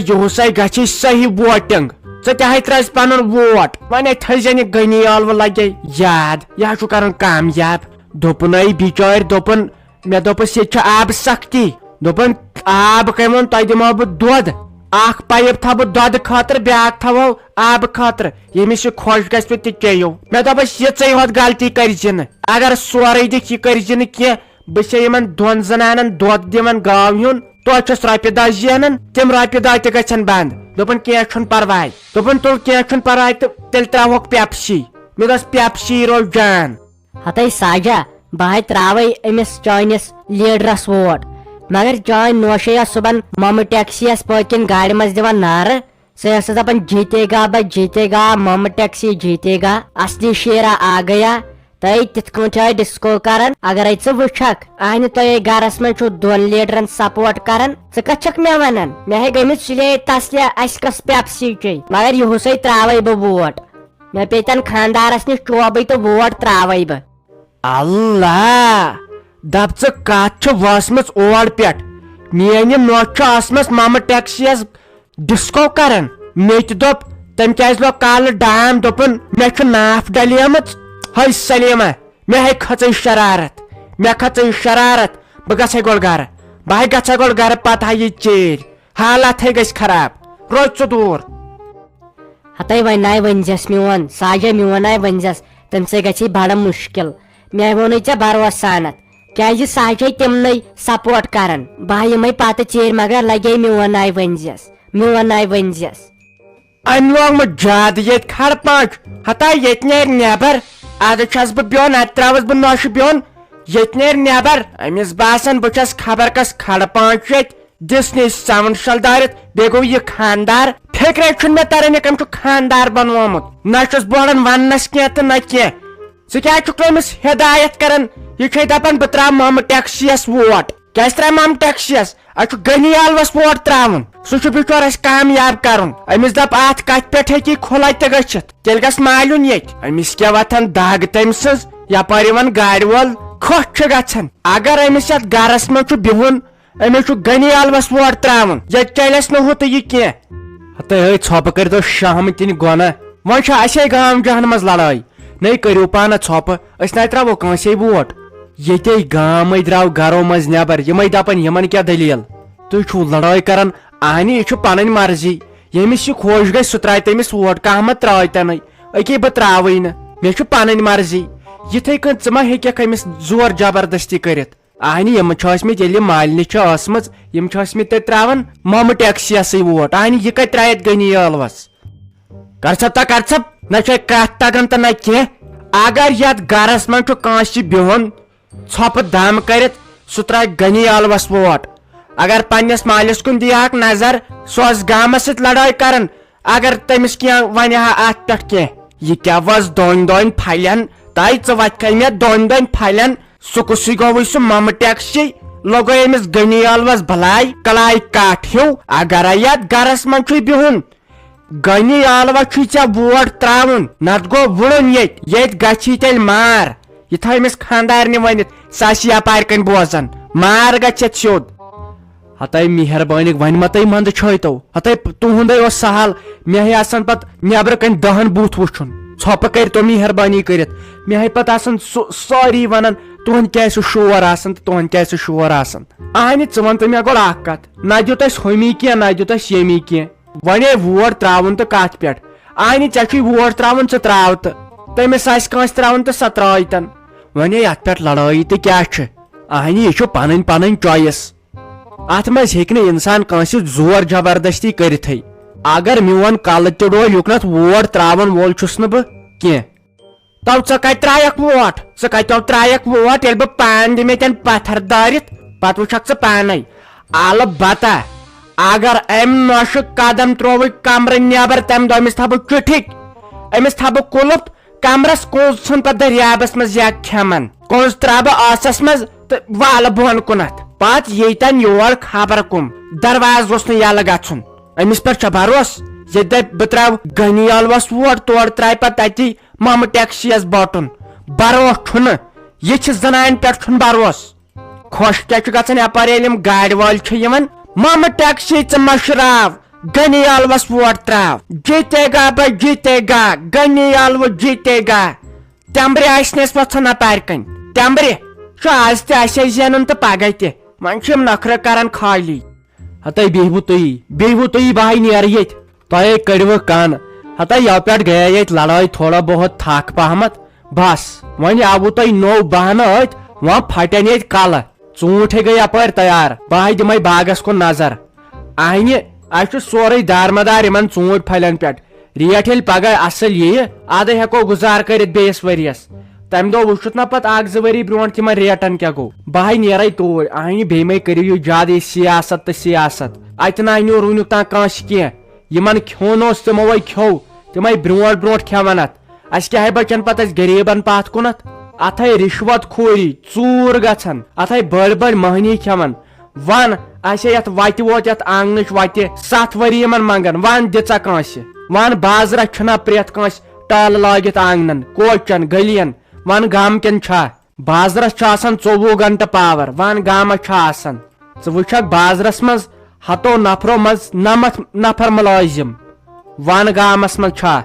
یہسے گژھی صحیح ووٹنگ ژٕ ترٛٲیِس پنُن ووٹ وۄنۍ تھٲیزٮ۪ن یہِ غنی ٲلوٕ لگے یاد یہِ چھُ کران کامیاب دوٚپُن اے بِچٲرۍ دوٚپُن مےٚ دوٚپُس ییٚتہِ چھِ آبہٕ سختی دوٚپُن آب کٔمۍ تۄہہِ دِمو بہٕ دۄد اکھ پایپ تھاو بہٕ دۄدٕ خٲطرٕ بیاکھ تھاوو آبہٕ خٲطرٕ ییٚمِس یہِ خۄش گژھِ تہِ چیٚیِو مےٚ دوٚپُس یِژٕے ہوت غلطی کٔرزِ نہٕ اگر سورُے دِکھ یہِ کٔرزِ نہٕ کینٛہہ بہٕ چھِ یِمن دۄن زنانن دۄد دِوان گاو ہُنٛد توتہِ چھُس رۄپیہِ دہ زینان تِم رۄپیہِ دہ تہِ گژھن بنٛد دوٚپُن کینٛہہ چھُنہٕ پرواے دوٚپُن تُل کینٛہہ چھُنہٕ پرواے تہٕ تیٚلہِ ترٛاوہوکھ پیپسی مےٚ دوٚپُس پیپسی روز جان ہتاے ساجا بہٕ تراوے أمِس چٲنِس لیڈرس ووٹ مگر چٲنۍ نوشے ٲس صبحن ممہٕ ٹیکسی یس پٔتۍ کِنۍ گاڑِ منٛز دِوان نعرٕ سۄ ٲسٕس دپان جیتے گا بہ جیتے گا ممہٕ ٹیکسی جیتے گا اصلی شیرا آ گیا تُہۍ تِتھ کٲٹھۍ ڈسکو کران اگرے ژٕ وٕچھکھ اہنہِ تُہۍ گرس منٛز چھُو دۄن لیڈرن سپورٹ کران ژٕ کتھ چھکھ مےٚ ونان مےٚ ہے گٔمٕژ سُلے تسلیا اسہِ کۄس پیپسی چے مگر یہُسے تراوے بہٕ ووٹ مےٚ پیتن خاندارس نِش چوبٕے تہٕ ووٹ تراوے بہٕ اللہ دپ ژٕ کتھ چھِ وٲژمٕژ اور پٮ۪ٹھ میٲنۍ نوٚش چھُ ٲسمٕژ ممہٕ ٹیکسی یس ڈسکو کران مےٚ تہِ دوٚپ تٔمۍ کیازِ لوگ کالہٕ ڈام دوٚپُن مےٚ چھُ ناف ڈلیمٕژ ہے سلیما مےٚ ہے کھژٕے شرارت بہٕ گژھے گۄڈٕ گرٕ بہٕ ہے گژھے گۄڈٕ گرٕ پتہٕ ہا یہِ چیٖرۍ حالات ہے گژھِ خراب روز ژٕ دوٗر ہتاے وۄنۍ ناے ؤنزٮ۪س میون ساجا میون ناے ؤنزٮ۪س تمہِ سۭتۍ گژھی بڑٕ مُشکل مےٚ ووٚنُے ژےٚ بروسہٕ سانتھ کیازِ سُہ چھے تِمنٕے سپورٹ کران بہٕ یِمے پتہٕ ژیٖرۍ مگر لگے میون ناے ؤنزٮ۪س أمۍ لوگمُت زیادٕ ییٚتہِ کھڑ پانٛچ ہتاے ییٚتہِ نیرِ نٮ۪بر ادٕ چھس بہٕ بِہُن اتہِ تراوس بہٕ نوشہِ بِہُن ییٚتہِ نیرِ نٮ۪بر أمِس باسان بہٕ چھس خبر کس کھڑ پانٛچ ییٚتہِ دِژنٕے ساوُنٛڈ شل دٲرِتھ بیٚیہِ گوٚو یہِ خاندار فِکرے چھُنہٕ مےٚ تران یہِ کٔمۍ چھُ خاندار بنوومُت نہ چھُس بہران وننس کینٛہہ تہٕ نہ کینٛہہ ژٕ کیٛازِ چھُکھ أمِس ہدایت کران یہِ چھے دپان بہٕ تراو ممہٕ ٹیکسی یس ووٹ کیٛازِ تراو ممہٕ ٹیکسی یس اسہِ چھُ غنی ٲلوس ووٹ تراوُن سُہ چھُ بِچور اسہِ کامیاب کرُن أمِس دپ اتھ کتھِ پٮ۪ٹھ ہیٚکی کھُلاے تہِ گٔژھِتھ تیٚلہِ گژھِ مالُن ییٚتہِ أمِس کیٛاہ وتھان دگ تٔمۍ سٕنٛز یپٲرۍ یِوان گاڑِ وول خۄش چھُ گژھان اگر أمِس یتھ گرس منٛز چھُ بِہُن أمِس چھُ غنی ٲلوس ووٹ تراوُن ییٚتہِ چلٮ۪س نہٕ ہُہ تہٕ یہِ کینٛہہ ہتاے ہے ژھۄپہٕ کٔرۍتو شامتِنۍ گۄنہ وۄنۍ چھُ اسے گام جہن منٛز لڑٲے نٔے کٔرِو پانہٕ ژھۄپہٕ أسۍ ناے تراوو کٲنٛسے ووٹ ییٚتے گامٕے درٛاو گرو منٛز نٮ۪بر یِمے دپان یِمن کیٛاہ دٔلیٖل تُہۍ چھُو لڑٲے کران اہنہِ یہِ چھُ پنٕنۍ مرضی ییٚمِس یہِ خۄش گژھِ سُہ ترٛایہِ تٔمِس ووٹ کانٛہہ ما ترٛٲے تنٕے أکے بہٕ ترٛاوٕے نہٕ مےٚ چھُ پنٕنۍ مرضی یِتھٕے کٔنۍ ژٕ ما ہیٚککھ أمِس زور جبردستی کٔرِتھ اہنہِ یِم چھِ ٲسمٕتۍ ییٚلہِ مالنہِ چھِ ٲسمٕژ یِم چھِ ٲسمٕتۍ تتہِ تراوان ممہٕ ٹیکسی یسٕے ووٹ اہنہِ یہِ کتہِ ترٛایتھ غنی ٲلوس کر سا نہ چھے کتھ تگان تہٕ نہ کینٛہہ اگر یتھ گرس منٛز چھُ کٲنٛسہِ بِہُن ژھۄپہٕ دم کٔرِتھ سُہ ترٛایہِ غنی ٲلوس ووٹ اگر پننس مالِس کُن دِیہکھ نظر سُہ اوس گامس سۭتۍ لڑٲے کران اگر تٔمِس کینٛہہ ونہِ ہا اتھ پٮ۪ٹھ کینٛہہ یہِ کیٛاہ وٲژ دۄن پھلٮ۪ن تۄہہِ ژٕ وتھکھے مےٚ دۄن پھلٮ۪ن سُہ کُسُے گوٚوُے سُہ ممہٕ ٹیکسی لوگے أمِس غنی ٲلوس بلاے کلاے کاٹھ ہیوٗ اگرے یتھ گرس منٛز چھُے بِہُن غنی ٲلوس چھُے ژےٚ ووٹ تراوُن نتہٕ گوٚو وُڑُن ییٚتہِ گژھی تیٚلہِ مار یہِ تھٲو أمِس خاندارنہِ ؤنِتھ سۄ آسہِ یپارِ کِنۍ بوزان مار گژھِ سیوٚد ہتاے مہربٲنی وۄنۍ ما تُہۍ منٛدٕ چھٲیتو ہتاے تُہنٛدے اوس سہل مےٚ ہے آسان پتہٕ نٮ۪برٕ کٔنۍ 10 بُتھ وٕچھُن ژھۄپہٕ کٔرۍتو مہربٲنی کٔرِتھ مےٚ ہے پتہٕ آسان سٲری ونان تُہنٛد کیٛازِ چھُ شور آسان تہٕ تُہنٛد کیٛازِ چھُ شور آسان اہنہِ ژٕ ون تہٕ مےٚ گۄڈٕ اکھ کتھ نہ دیُت اسہِ ہُمی کینٛہہ نہ دیُت اسہِ ییٚمی کینٛہہ وۄنۍ ووٹ تراوُن تہٕ کتھ پٮ۪ٹھ اہنہِ ژےٚ چھُے ووٹ تراوُن ژٕ تراو تہٕ تٔمِس آسہِ کٲنٛسہِ تراوُن تہٕ سۄ ترٲیتن وۄنۍ اتھ پٮ۪ٹھ لڑٲیی تہٕ کیٛاہ چھِ اہنہِ یہِ چھُ پنٕنۍ چویس اتھ منٛز ہیٚکہِ نہٕ انسان کٲنٛسہِ زور جبردستی کٔرِتھٕے اگر میون کلہٕ تہِ ڈوٚل یُکنتھ ووٹ تراون وول چھُس نہٕ بہٕ کینٛہہ تو ژٕ کتہِ ترٛایکھ ووٹ ژٕ کتٮ۪و ترٛایکھ ووٹ ییٚلہِ بہٕ پانہٕ دِمے تٮ۪ن پتھر دٲرِتھ پتہٕ وٕچھکھ ژٕ پانے البتہ اگر أمۍ نوشہِ قدم ترووُے کمرٕ نٮ۪بر تمہِ دۄہ أمِس تھاو بہٕ چُٹھِکۍ أمِس تھاو بہٕ کُلُپ کمرس کُنٛز ژھُن پتہٕ دٔریابس منٛز یا کھٮ۪من کُنٛز ترٛاو بہٕ ٲسس منٛز تہٕ والہٕ بۄن کُنتھ پتہٕ ییٚتٮ۪ن یور خبر کُم دروازٕ گوٚژھ نہٕ یلہٕ گژھُن أمِس پٮ۪ٹھ چھا بروسہٕ ییٚتہِ دپہِ بہٕ تراو غنی ٲلوس ووٹ تورٕ ترٛایہِ پتہٕ تتی ممہٕ ٹیکسی یس بٹُن بروسہٕ چھُنہٕ یہِ چھِ زنانہِ پٮ۪ٹھ چھُنہٕ بروسہٕ خۄش کیٛاہ چھُ گژھان یپٲرۍ ییٚلہِ یِم گاڑِ وٲلۍ چھِ یِوان ممہٕ ٹیکسی ژٕ مشراو گنی الوس ووٹ تراو جیتے گا بھائی جیتے گا گنی الو جیتے گا تمبرِ آسنس وژھن اپارِ کن تمبرِ چھُ آز تہِ آسہِ زینُن تہٕ پگہہ تہِ وۄنۍ چھِ یِم نخرٕ کران خالی ہتاے بیہو تُہی بہاے نیر یت تۄہے کڑوٕ کن ہتاے یو پٮ۪ٹھ گٔیے ییٚتہِ لڑٲے تھوڑا بہت تھکھ پہمت بس وۄنۍ آوٕ تۄہہِ نوٚو بہانہٕ أتھۍ وۄنۍ پھٹن ییٚتہِ کلہٕ ژوٗنٛٹھۍ گٔے یپٲرۍ تیار بہاے دِمے باغس کُن نظر اہنہِ اسہِ چھُ سورُے دارمدار یِمن ژوٗنٛٹھۍ پھلٮ۪ن پٮ۪ٹھ ریٹ ییٚلہِ پگہہ اصل یِیہِ ادٕ ہٮ۪کو گُزار کٔرِتھ بیٚیِس ؤرِیس تمہِ دۄہ وٕچھُتھ نا پتہٕ اکھ زٕ ؤری برونٛٹھ تِمن ریٹن کیٛاہ گوٚو بہاے نیرے توٗرۍ اہنہِ بیٚیہِ مے کٔرِو یہِ زیادٕ یہِ سیاست تہٕ سیاست اتہِ نہ أنِو روٗنیُک تام کٲنٛسہِ کینٛہہ یِمن کھیوٚن اوس تِموے کھیوٚو تِمے برونٛٹھ برونٛٹھ کھٮ۪ون اتھ اسہِ کیٛاہ بچن پتہٕ اسہِ غریٖبن پتھ کُنتھ اتھے رشوت خوری ژوٗر گژھان اتھے بٔڑ بٔڑ مٔہنی کھٮ۪وان ون اسے یتھ وتہِ ووت یتھ آنگنٕچ وتہِ 7 ؤری یِمن منگان ون دِژا کٲنٛسہِ ون بازرس چھُنا پرٛٮ۪تھ کٲنٛسہِ ٹل لٲگِتھ آنگنن کوچن گلین ون گام کٮ۪ن چھا بازرس چھُ آسان 24 گنٹہٕ پاور ون گامس چھُ آسان ژٕ وٕچھکھ بازرس منٛز ہتو نفرو منٛز 9 نفر مُلٲزم ون گامس منٛز چھا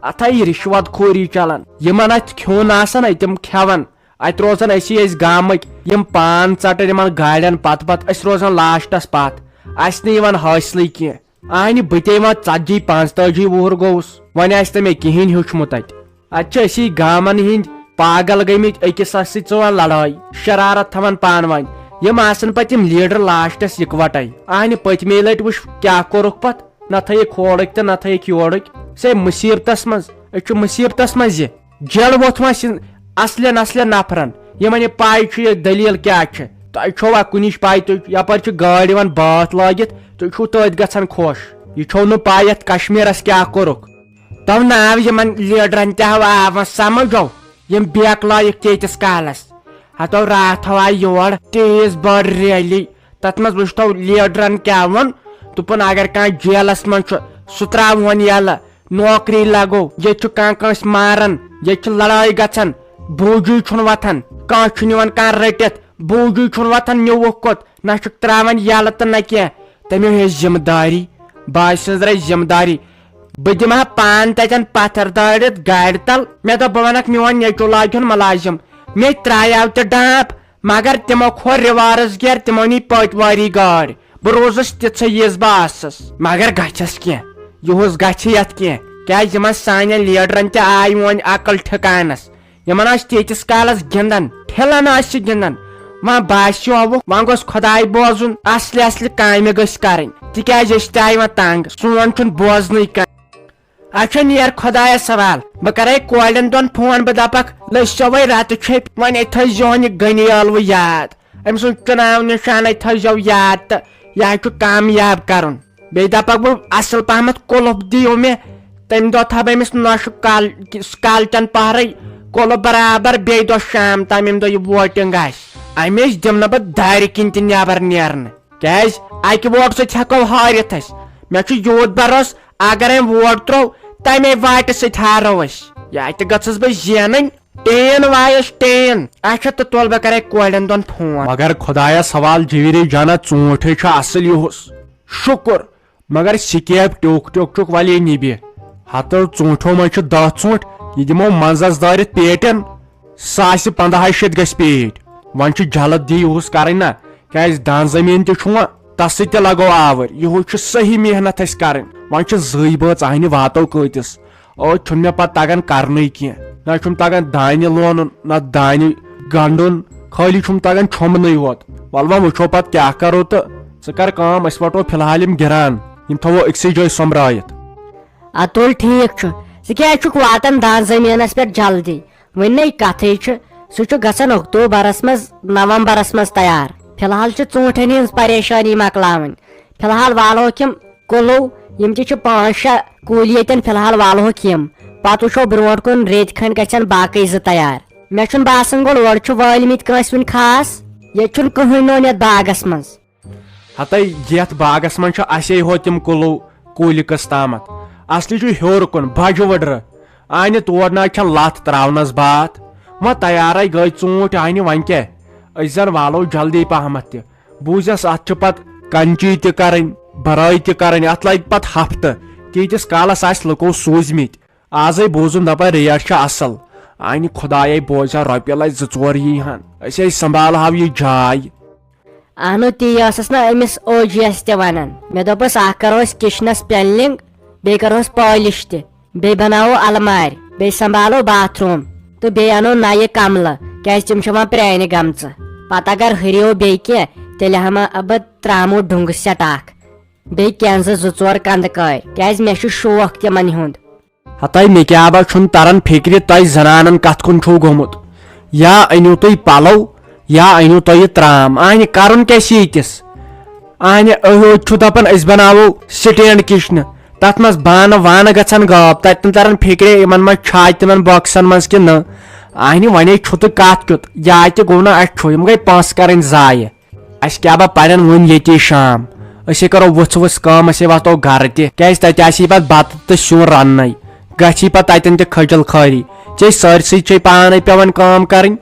اتھے رشوت خوری چلان یِمن اتھ کھیوٚن آسان تِم کھٮ۪ون اتہِ روزان أسی ٲسۍ گامٕکۍ یِم پان ژٹان یِمن گاڑٮ۪ن پتہٕ پتہٕ أسۍ روزان لاسٹس پتھ اسہِ نہٕ یِوان حٲصلٕے کینٛہہ اہنہِ بہٕ تے وۄنۍ 40-45 وُہُر گوٚوُس وۄنۍ آسہِ نہٕ مےٚ کِہینۍ ہیوٚچھمُت اتہِ چھِ أسی گامن ہٕنٛدۍ پاگل گٔمٕتۍ أکِس اکھ سۭتۍ ژوان لڑٲے شرارت تھاوان پانہٕ ؤنۍ یِم آسان پتہٕ یِم لیڈر لاسٹس اِکوٹے اہنہِ پٔتمہِ لٹہِ وٕچھ کیٛاہ کوٚرُکھ پتہٕ نہ تھٲیِکھ کھوڑٕکۍ تہٕ نہ تھٲیِکھ یورٕکۍ سے مُصیبتس منٛز أسۍ چھِ مُصیبتس منٛز یہِ جل ووٚتھ وۄنۍ اصلٮ۪ن نفرن یِمن یہِ پاے چھُ یہِ دٔلیٖل کیٛاہ چھِ تۄہہِ چھو کُنِچ پاے تُہۍ یپٲرۍ چھِ گٲڑۍ یِوان بٲتھ لٲگِتھ تُہۍ چھُو تٔتھۍ گژھان خۄش یہِ چھو نہٕ پاے یتھ کشمیٖرس کیٛاہ کوٚرُکھ تو ناو یِمن لیڈرن تہِ آو آو سمجھو یِم بیک لٲیِکھ تیٖتِس کالس ہتو راتھ آے یور تیٖژ بٔڑ ریلی تتھ منٛز وٕچھتو لیڈرن کیٛاہ ووٚن دوٚپُن اگر کانٛہہ جیلس منٛز چھُ سُہ تراوہون یلہٕ نوکری لگو ییٚتہِ چھُ کانٛہہ کٲنٛسہِ ماران ییٚتہِ چھِ لڑٲے گژھان بوٗجی چھُنہٕ وتھان کانٛہہ چھُ نِوان کانٛہہ رٔٹِتھ بوٗجی چھُنہٕ وتھان نیوٗوُکھ کوٚت نہ چھُکھ تراوان یلہٕ تہٕ نہ کینٛہہ تٔمۍ ہیٚچ ذمہٕ دٲری بہٕ سٕنٛز رہے ذمہٕ دٲری بہٕ دِمہٕ ہا پان تتٮ۪ن پتھر دٲرِتھ گاڑِ تل مےٚ دوٚپ بہٕ ونکھ میون نیٚچوٗ لاگہون مُلازِم مےٚ ترٛایاو تہِ ڈانٛپ مگر تِمو کھور رِوارٕس گیر تِمو نی پٔتۍ وٲری گٲڑۍ بہٕ روٗزُس تِژھٕے یِژھ بہٕ ٲسٕس مگر گژھٮ۪س کینٛہہ یِہُس گژھِ یتھ کینٛہہ کیٛازِ یِمن سانٮ۪ن لیڈرن تہِ آیہِ وۄنۍ عقل ٹھِکانس یِمن ٲسۍ تیٖتِس کالس گِنٛدان ٹھِلن ٲسۍ گِنٛدان وۄنۍ باسیووُکھ وۄنۍ گوٚژھ خۄداے بوزُن اصلہِ کامہِ گٔژھۍ کرٕنۍ تِکیٛازِ أسۍ تہِ آیہِ وۄنۍ تنگ سون چھُنہٕ بوزنٕے کانٛہہ اچھا نیر خۄدایس سوال بہٕ کرے کورٮ۪ن دۄن فون بہٕ دپکھ لٔسِو وۄنۍ رتہٕ چھٔپۍ وۄنۍ تھٲیزہون یہِ غنی ٲلوٕ یاد أمۍ سُنٛد چُناو نِشانے تھٲیزیو یاد تہٕ یہِ حظ چھُ کامیاب کرُن بیٚیہِ دپکھ بہٕ اصل پہمتھ کُلُپ دِیِو مےٚ تمہِ دۄہ تھاو بہٕ أمِس نۄشہِ کالچن پہرے کُلُپ برابر بیٚیہِ دۄہ شام تام ییٚمہِ دۄہ یہِ ووٹنگ آسہِ اَمِچ دِمہٕ نہٕ بہٕ دارِ کِنۍ تہِ نٮ۪بر نیرنہٕ کیٛازِ اکہِ ووٹ سۭتۍ ہٮ۪کو ہٲرِتھ أسۍ مےٚ چھُ یوٗت بروسہٕ اگر أمۍ ووٹ تروو تمے واٹہِ سۭتۍ ہارو أسۍ یا تہِ گٔژھٕس بہٕ زینٕنۍ ٹین وایس ٹین اچھا تہٕ تُل بہٕ کرے کورٮ۪ن دۄن فون مگر خۄدایس حوال جیٖوِرے جانا ژوٗنٛٹھٕے چھُ اصل یِہُس شُکُر مگر سِکیب ٹیوٚک چھُکھ ولی نِبہِ ہتو ژوٗنٛٹھو منٛز چھُ 10 ژوٗنٛٹھۍ یہِ دِمو منٛزس دٲرِتھ پیٹٮ۪ن سُہ آسہِ 1500 گژھِ پیٹۍ وۄنۍ چھُ جلد یِہُس کرٕنۍ نا کیٛازِ دان زٔمیٖن تہِ چھُ وۄنۍ تس سۭتۍ تہِ لگو آوٕرۍ یِہُس چھُ صحیح محنت اسہِ کرٕنۍ وۄنۍ چھِ 2 بٲژ اہنہِ واتو کۭتِس أتھۍ چھُنہٕ مےٚ پتہٕ تگان کرنٕے کینٛہہ نہ چھُم تگان دانہِ لونُن نہ دانہِ گنڈُن خٲلی چھُم تگان چھۄمبنٕے یوت ول وۄنۍ وٕچھو پتہٕ کیٛاہ کرو تہٕ ژٕ کر کٲم أسۍ وٹو فلحال یِم گِران یِم تھاوو أکسٕے جایہِ سوٚمبرٲیِتھ اتُل ٹھیٖک چھُ ژٕ کیٛازِ چھُکھ واتان دان زٔمیٖنس پٮ۪ٹھ جلدی وۄنۍ کتھٕے چھِ سُہ چھُ گژھان اکتوبرس منٛز نومبرس منٛز تیار فلحال چھِ ژوٗنٛٹھٮ۪ن ہٕنٛز پریشٲنی مکلاوٕنۍ فلحال والہوکھ یِم کُلو یِم تہِ چھِ 5-6 کُلۍ ییٚتٮ۪ن فلحال والہوکھ یِم پتہٕ وٕچھو برونٛٹھ کُن ریٚتۍ کھنٛڈ گژھن باقٕے 2 تیار مےٚ چھُنہٕ باسان گوٚو اورٕ چھُ وٲلمٕتۍ کٲنٛسہِ وُنہِ خاص ییٚتہِ چھُنہٕ کٕہٕنۍ نوٚن یتھ باغس منٛز ہتے یتھ باغس منٛز چھُ اسے ہوت تِم کُلۍ قٕس تامتھ اصلی چھُ ہیوٚر کُن بجہِ وٕڈرٕ آنہِ تور نہ چھےٚ لتھ تراونس باتھ وۄنۍ تیارے گٔے ژوٗنٛٹھۍ آنہِ وۄنۍ کیٛاہ أسۍ زن والو جلدی پہمتھ تہِ بوٗزٮ۪س اتھ چھِ پتہٕ کنچی تہِ کرٕنۍ برٲے تہِ کرٕنۍ اتھ لگہِ پتہٕ ہفتہٕ تیٖتِس کالس آسہِ لُکو سوٗزمٕتۍ آزے بوٗزُم دپان ریٹ چھِ اصل انہِ خدایے بوزا رۄپیہِ لچھ 2-4 یی ہن أسۍ ہے سمبالہو یہِ جاے اہنو تی ٲسٕس نا أمِس او جی یس تہِ ونان مےٚ دوٚپُس اکھ کرو أسۍ کچنس پینلنگ بیٚیہِ کرہوس پالش تہِ بیٚیہِ بناوو المارِ بیٚیہِ سمبالو باتھ روٗم تہٕ بیٚیہِ انو نَیہِ کملہٕ کیازِ تِم چھِ وۄنۍ پرانہِ گٔمژٕ پتہٕ اگر ہُریو بیٚیہِ کینٛہہ تیٚلہِ ہما بہٕ ترٛامو ڈُنگہٕ سیٹ اکھ بیٚیہِ کینٛزٕ 2-4 کندٕ کارِ کیازِ مےٚ چھُ شوق تِمن ہُنٛد ہتاے مےٚ کیٛاہ با چھُنہٕ تران فکرِ تۄہہِ زنانن کتھ کُن چھُو گوٚمُت یا أنِو تُہۍ پلو یا أنِو تُہۍ یہِ ترام انہِ کرُن کیٛاہ چھِ ییٖتِس انہِ أہۭ چھُ دپان أسۍ بناوو سٹینڈ کچنہٕ تتھ منٛز بانہٕ وانہٕ گژھن غٲب تتہِ نہٕ تران فکرے یِمن منٛز چھا تِمن بۄکسن منٛز کِنہٕ نہٕ انہِ وۄنۍ چھُ تہٕ کتھ کیُتھ جاے تہِ گوٚو نہٕ اسہِ چھُ یِم گٔے پونٛسہٕ کرٕنۍ ضایہِ اسہِ کیٛاہ با پرن وُنۍ ییٚتی شام أسے کرو ؤژھ کٲم أسے واتو گرٕ تہِ کیازِ تتہِ آسی پتہٕ بتہٕ تہٕ سیُن رننٕے گژھی پتہٕ تتٮ۪ن تہِ کھٔجل خٲری ژےٚ سٲرسٕے چھے پانے پیوان کٲم کرٕنۍ